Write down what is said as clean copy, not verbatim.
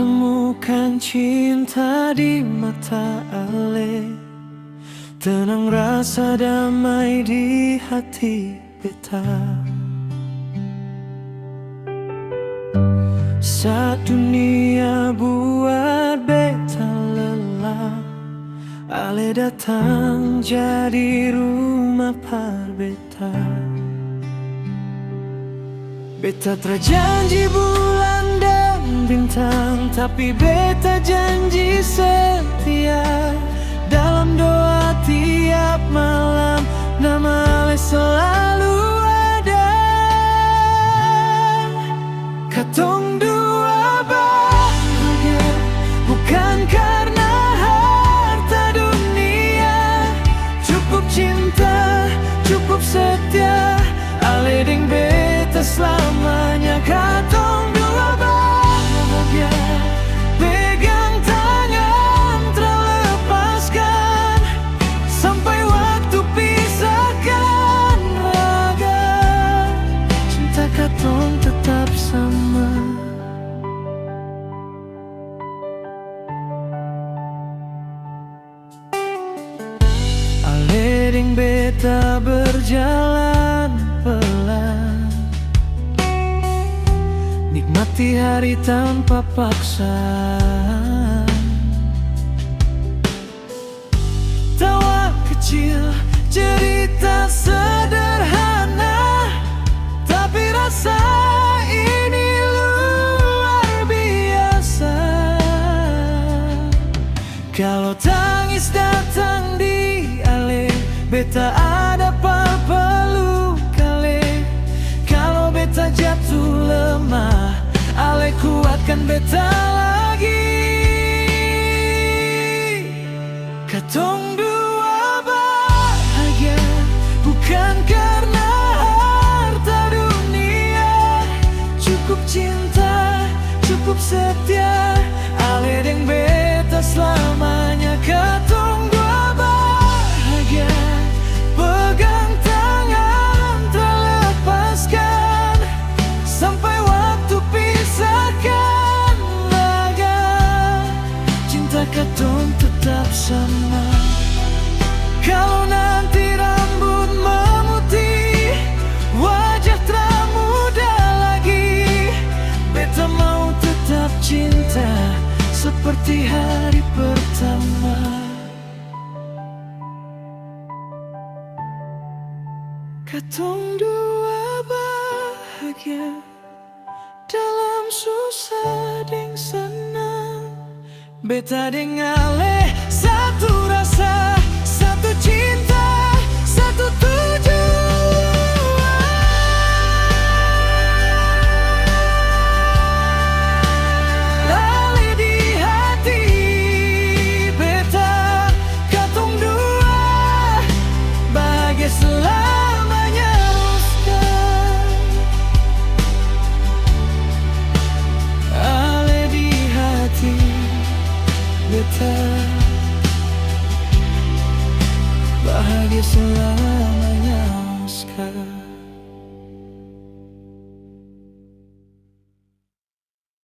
temukan cinta di mata Ale, tenang rasa damai di hati beta. Saat dunia buat beta lelah, Ale datang jadi rumah par beta. Beta terjanji bulan dan bintang, tapi beta janji setia. Dalam doa tiap malam, nama Ale selalu ada. Katong dua bahagia bukan karena harta dunia, cukup cinta, cukup setia. Ale deng beta selamanya. Katong dua bahagia, pegang tangan terlepaskan, sampai waktu pisahkan raga. Cinta katong tetap sama. Ale deng beta berjalan pelan, nikmati hari tanpa paksaan. Tawa kecil, cerita sederhana, tapi rasa ini luar biasa. Kalau tangis datang di Ale, beta ada peluk Ale. Kalau beta jatuh lemah, Ale kuatkan beta lagi. Katong dua bahagia bukan karena harta dunia, cukup cinta, cukup setia. Ale deng beta selamanya. Katong dua bahagia, pegang tangan terlepaskan, sampai waktu pisahkan raga. Cinta katong tetap sama. Kalau nanti rambut memutih, wajah terang muda lagi, beta mau tetap cinta seperti hari pertama. Katong dua bahagia, dalam susah deng senang, beta deng Ale satu rasa, satu cinta, satu tujuan. Ale di hati beta, katong dua bahagia selamanya. Oscar, Ale di hati beta, bahagia selamanya. Oscar.